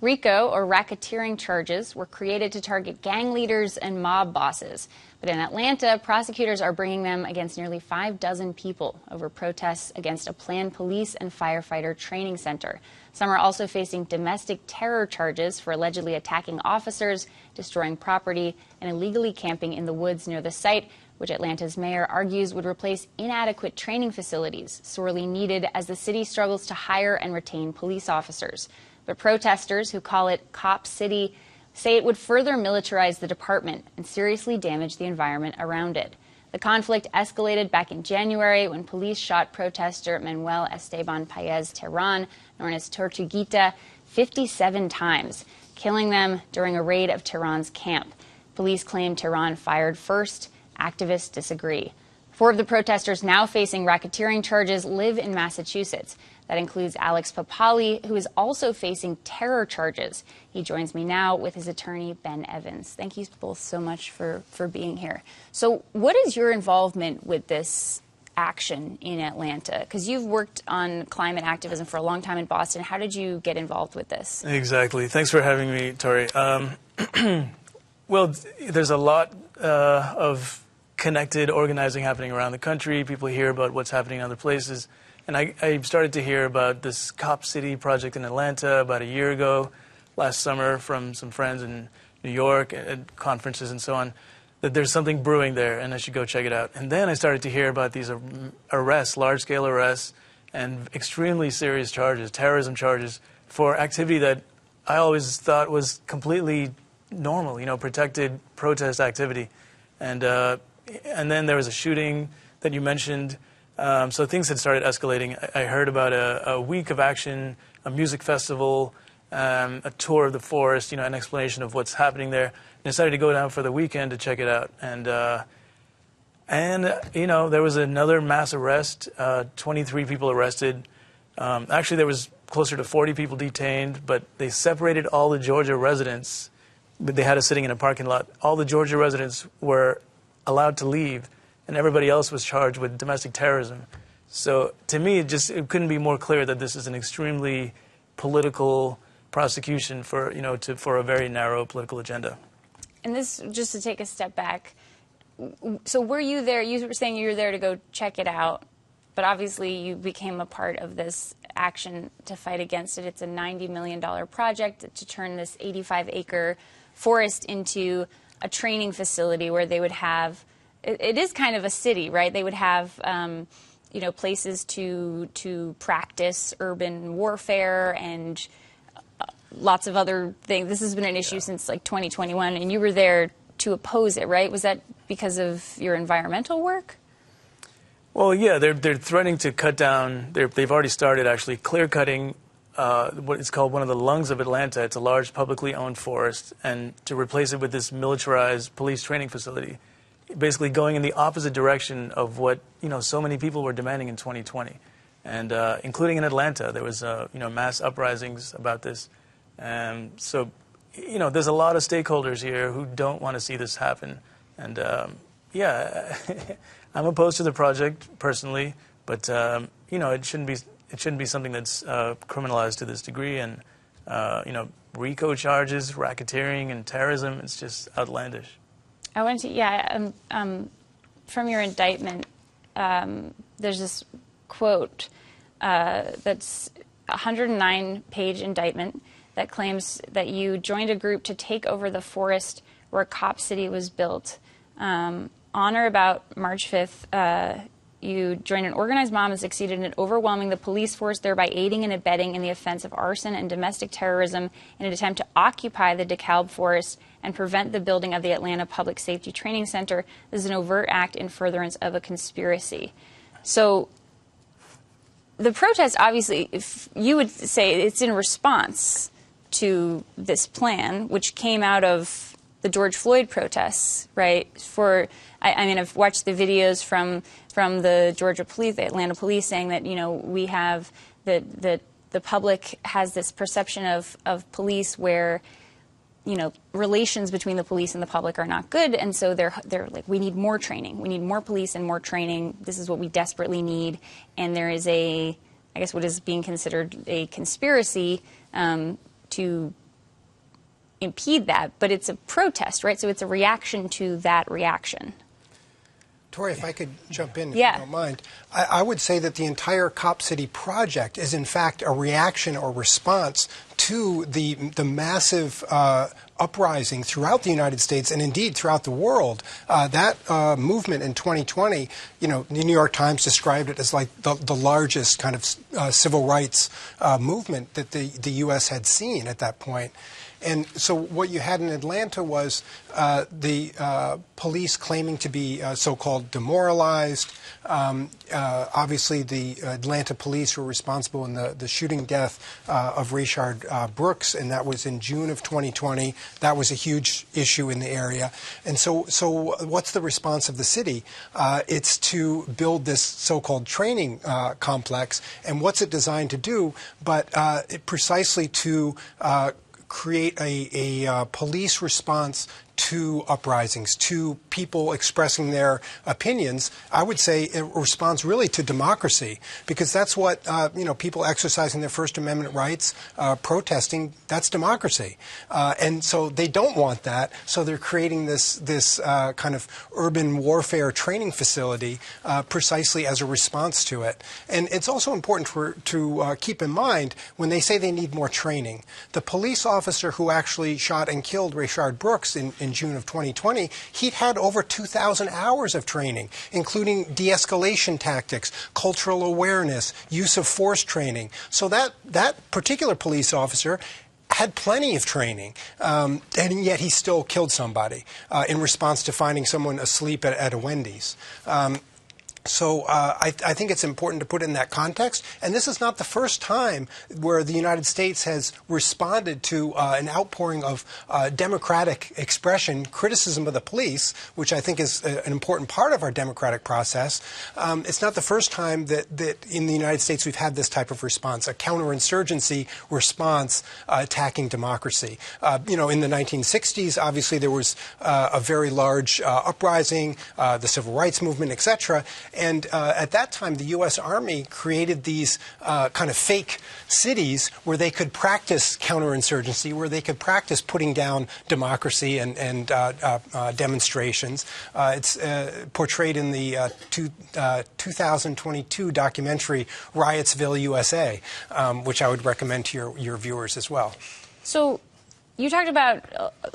RICO, or racketeering charges, were created to target gang leaders and mob bosses. But in Atlanta, prosecutors are bringing them against nearly 6 people over protests against a planned police and firefighter training center. Some are also facing domestic terror charges for allegedly attacking officers, destroying property, and illegally camping in the woods near the site, which Atlanta's mayor argues would replace inadequate training facilities, sorely needed as the city struggles to hire and retain police officers. But protesters, who call it Cop City, say it would further militarize the department and seriously damage the environment around it. The conflict escalated back in January when police shot protester Manuel Esteban Paez Terán, known as Tortuguita, 57 times, killing them during a raid of Terán's camp. Police claim Terán fired first. Activists disagree. 4 of the protesters now facing racketeering charges live in Massachusetts. That includes Alex Papali, who is also facing terror charges. He joins me now with his attorney, Ben Evans. Thank you both so much for being here. So what is your involvement with this action in Atlanta? Because you've worked on climate activism for a long time in Boston. How did you get involved with this? Exactly. Thanks for having me, Tori. Well, there's a lot of connected organizing happening around the country. People hear about what's happening in other places. And I started to hear about this Cop City project in Atlanta about a year ago, last summer, from some friends in New York at conferences and so on, that there's something brewing there and I should go check it out. And then I started to hear about these arrests, large-scale arrests, and extremely serious charges, terrorism charges, for activity that I always thought was completely normal, protected protest activity. And then there was a shooting that you mentioned. So things had started escalating. I heard about a week of action, a music festival, a tour of the forest, an explanation of what's happening there. And decided to go down for the weekend to check it out. And there was another mass arrest, 23 people arrested. Actually, there was closer to 40 people detained, but they separated all the Georgia residents. They had us sitting in a parking lot. All the Georgia residents were allowed to leave, and everybody else was charged with domestic terrorism. So to me, it couldn't be more clear that this is an extremely political prosecution for a very narrow political agenda. And this, just to take a step back, so were you there? You were saying you were there to go check it out, but obviously you became a part of this action to fight against it. It's a $90 million project to turn this 85-acre forest into a training facility where they would have, it is kind of a city, right? They would have, places to practice urban warfare and lots of other things. This has been an issue since like 2021, and you were there to oppose it, right? Was that because of your environmental work? Well, yeah, they're threatening to cut down. They've already started actually clear cutting what is called one of the lungs of Atlanta. It's a large publicly owned forest, and to replace it with this militarized police training facility, basically going in the opposite direction of what so many people were demanding in 2020, and including in Atlanta, there was mass uprisings about this, and so there's a lot of stakeholders here who don't want to see this happen, and I'm opposed to the project personally, but it shouldn't be something that's criminalized to this degree, and RICO charges, racketeering, and terrorism. It's just outlandish. I want to, from your indictment, there's this quote that's a 109-page indictment that claims that you joined a group to take over the forest where Cop City was built. On or about March 5th, you joined an organized mob and succeeded in overwhelming the police force, thereby aiding and abetting in the offense of arson and domestic terrorism in an attempt to occupy the DeKalb forest and prevent the building of the Atlanta Public Safety Training Center. This is an overt act in furtherance of a conspiracy. So the protest, obviously, if you would say it's in response to this plan, which came out of the George Floyd protests, right? I've watched the videos from the Georgia police, the Atlanta police, saying that we have the public has this perception of police where relations between the police and the public are not good, and so they're like, we need more training, we need more police and more training. This is what we desperately need, and there is what is being considered a conspiracy to impede that, but it's a protest, right? So it's a reaction to that reaction. Tori, if I could jump in, if Yeah. you don't mind. I would say that the entire Cop City project is, in fact, a reaction or response to the massive uprising throughout the United States and indeed throughout the world. That movement in 2020, the New York Times described it as like the largest kind of civil rights movement that the U.S. had seen at that point. And so what you had in Atlanta was the police claiming to be so-called demoralized. Obviously, the Atlanta police were responsible in the shooting death of Rayshard Brooks, and that was in June of 2020. That was a huge issue in the area. And so what's the response of the city? It's to build this so-called training complex. And what's it designed to do? But precisely to create a police response to uprisings, to people expressing their opinions. I would say it responds really to democracy, because that's what, people exercising their First Amendment rights, protesting, that's democracy. And so they don't want that, so they're creating this kind of urban warfare training facility precisely as a response to it. And it's also important to keep in mind, when they say they need more training, the police officer who actually shot and killed Rayshard Brooks in June of 2020, he'd had over 2,000 hours of training, including de-escalation tactics, cultural awareness, use of force training. So that particular police officer had plenty of training, and yet he still killed somebody in response to finding someone asleep at a Wendy's. So I think it's important to put it in that context. And this is not the first time where the United States has responded to an outpouring of democratic expression, criticism of the police, which I think is an important part of our democratic process. It's not the first time that in the United States we've had this type of response, a counterinsurgency response attacking democracy. In the 1960s, obviously there was a very large uprising, the civil rights movement, etc. And at that time, the U.S. Army created these kind of fake cities where they could practice counterinsurgency, where they could practice putting down democracy and demonstrations. It's portrayed in the 2022 documentary Riotsville, USA, which I would recommend to your viewers as well. So you talked about,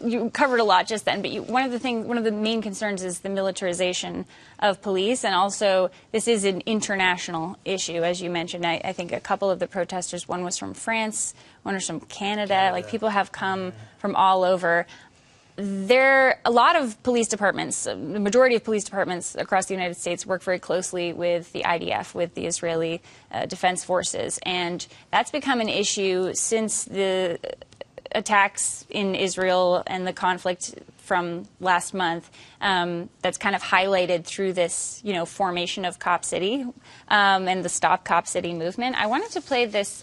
you covered a lot just then, but one of the main concerns is the militarization of police, and also this is an international issue, as you mentioned. I think a couple of the protesters, one was from France, one was from Canada. Like, people have come from all over. A lot of police departments, the majority of police departments across the United States work very closely with the IDF, with the Israeli Defense Forces, and that's become an issue since the attacks in Israel and the conflict from last month. That's kind of highlighted through this, formation of Cop City and the Stop Cop City movement. I wanted to play this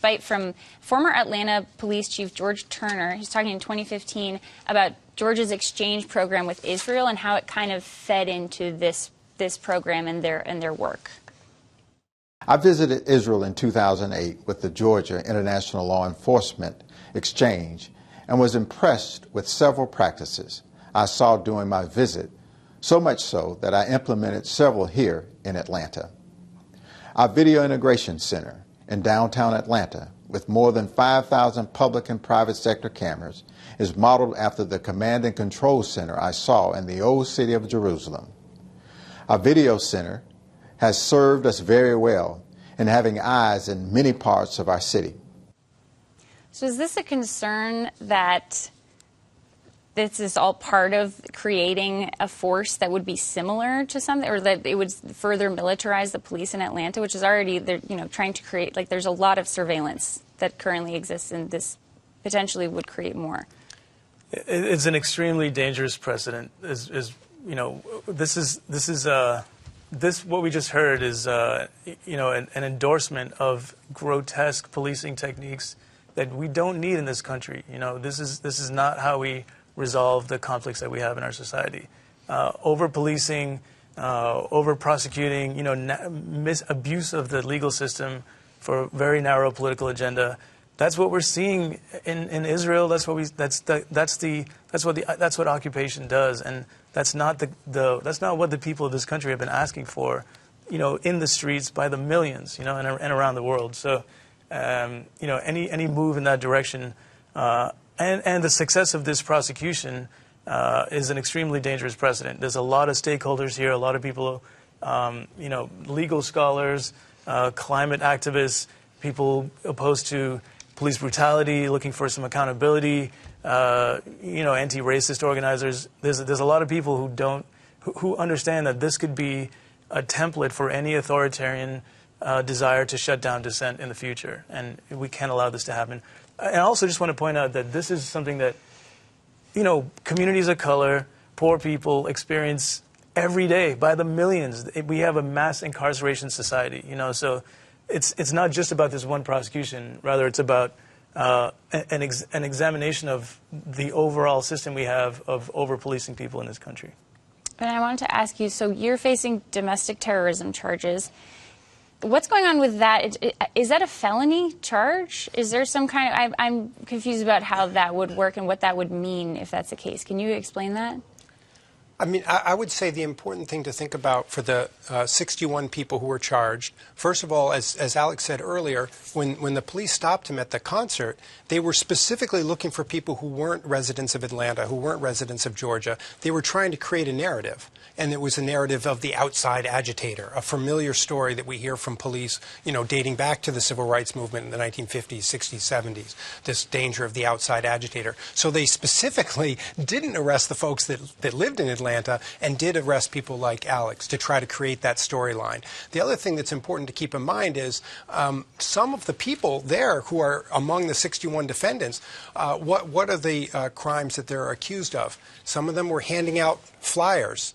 bite from former Atlanta Police Chief George Turner. He's talking in 2015 about Georgia's exchange program with Israel and how it kind of fed into this program and their work. I visited Israel in 2008 with the Georgia International Law Enforcement Exchange and was impressed with several practices I saw during my visit, so much so that I implemented several here in Atlanta. Our Video Integration Center in downtown Atlanta, with more than 5,000 public and private sector cameras, is modeled after the Command and Control Center I saw in the old city of Jerusalem. Our video center has served us very well in having eyes in many parts of our city. So is this a concern that this is all part of creating a force that would be similar to something, or that it would further militarize the police in Atlanta, which is already, they're trying to create, there's a lot of surveillance that currently exists, and this potentially would create more? It's an extremely dangerous precedent. What we just heard is, an endorsement of grotesque policing techniques that we don't need in this country. This is not how we resolve the conflicts that we have in our society. Over-policing, over-prosecuting, abuse of the legal system for a very narrow political agenda that's what we're seeing in Israel. That's what occupation does, and that's not what the people of this country have been asking for, in the streets by the millions, and around the world. So, any move in that direction, and the success of this prosecution is an extremely dangerous precedent. There's a lot of stakeholders here, a lot of people, legal scholars, climate activists, people opposed to police brutality, looking for some accountability, anti-racist organizers. There's a lot of people who understand that this could be a template for any authoritarian desire to shut down dissent in the future, and we can't allow this to happen. And I also just want to point out that this is something that, communities of color, poor people experience every day by the millions. We have a mass incarceration society, so it's not just about this one prosecution. Rather, it's about an examination of the overall system we have of over-policing people in this country. And I wanted to ask you, so you're facing domestic terrorism charges. What's going on with that? Is that a felony charge? Is there some kind of... I'm confused about how that would work and what that would mean if that's the case. Can you explain that? I mean, I would say the important thing to think about for the 61 people who were charged, first of all, as Alex said earlier, when the police stopped him at the concert, they were specifically looking for people who weren't residents of Atlanta, who weren't residents of Georgia. They were trying to create a narrative, and it was a narrative of the outside agitator, a familiar story that we hear from police, dating back to the civil rights movement in the 1950s, 60s, 70s, this danger of the outside agitator. So they specifically didn't arrest the folks that lived in Atlanta and did arrest people like Alex to try to create that storyline. The other thing that's important to keep in mind is some of the people there who are among the 61 defendants, what are the crimes that they're accused of? Some of them were handing out flyers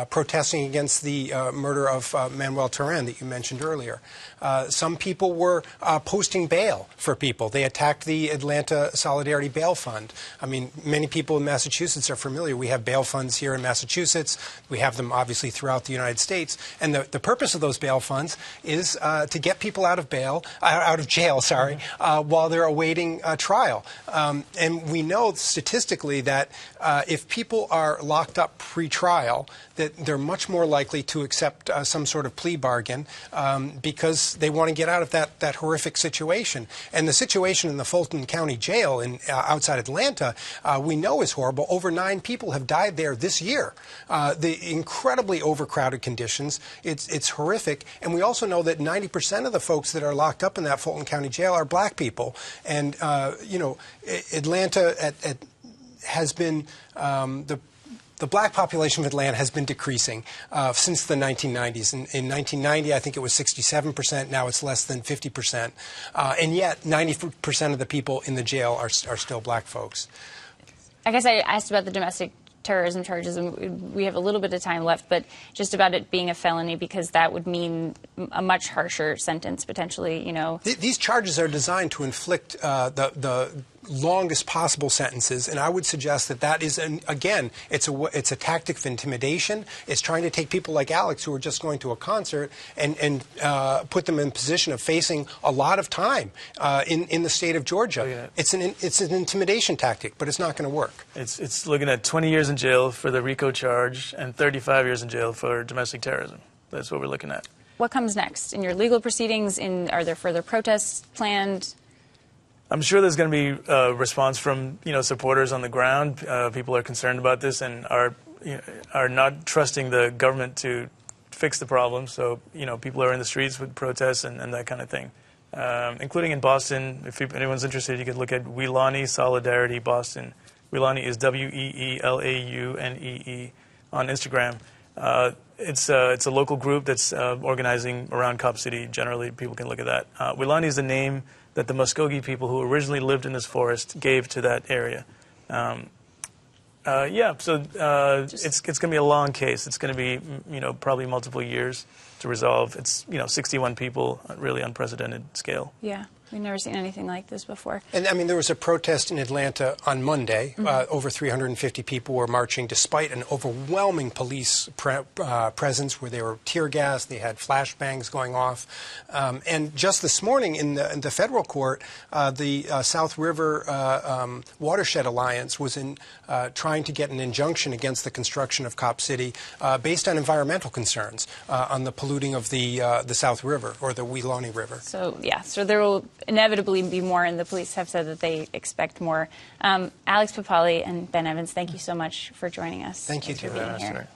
protesting against the murder of Manuel Terán that you mentioned earlier. Some people were posting bail for people. They attacked the Atlanta Solidarity Bail Fund. I mean, many people in Massachusetts are familiar. We have bail funds here in Massachusetts. We have them obviously throughout the United States. And the purpose of those bail funds is to get people out of jail, while they're awaiting trial. And we know statistically that if people are locked up pre-trial, that they're much more likely to accept some sort of plea bargain because they want to get out of that horrific situation. And the situation in the Fulton County Jail outside Atlanta, we know is horrible. Over 9 people have died there this year. The incredibly overcrowded conditions, it's horrific. And we also know that 90% of the folks that are locked up in that Fulton County Jail are black people. And, Atlanta has been the black population of Atlanta has been decreasing since the 1990s. In 1990, I think it was 67%. Now it's less than 50%. And yet, 90% of the people in the jail are still black folks. I guess I asked about the domestic terrorism charges, and we have a little bit of time left, but just about it being a felony, because that would mean a much harsher sentence, potentially, These charges are designed to inflict the longest possible sentences, and I would suggest that is, again, it's a tactic of intimidation. It's trying to take people like Alex, who are just going to a concert, and put them in position of facing a lot of time in the state of Georgia. Yeah. It's an intimidation tactic, but it's not going to work. It's looking at 20 years in jail for the RICO charge and 35 years in jail for domestic terrorism. That's what we're looking at. What comes next in your legal proceedings? Are there further protests planned? I'm sure there's going to be a response from supporters on the ground. People are concerned about this and are not trusting the government to fix the problem. So people are in the streets with protests and that kind of thing, including in Boston. If anyone's interested, you could look at Weelaunee Solidarity Boston. Weelaunee is WEELAUNEE on Instagram. It's a local group that's organizing around Cop City. Generally, people can look at that. Weelaunee is the name that the Muskogee people who originally lived in this forest gave to that area. So it's going to be a long case. It's going to be, probably multiple years to resolve. It's, 61 people, really unprecedented scale. Yeah. We've never seen anything like this before. And I mean, there was a protest in Atlanta on Monday. Over 350 people were marching despite an overwhelming police presence where they were tear gassed, they had flashbangs going off. And just this morning in the federal court, the South River Watershed Alliance was trying to get an injunction against the construction of Cop City based on environmental concerns on the polluting of the South River or the Weelaunee River. So, yeah, so there will inevitably be more, and the police have said that they expect more. Alex Papali and Ben Evans, thank you so much for joining us. Thank you, Thanks for too. being here.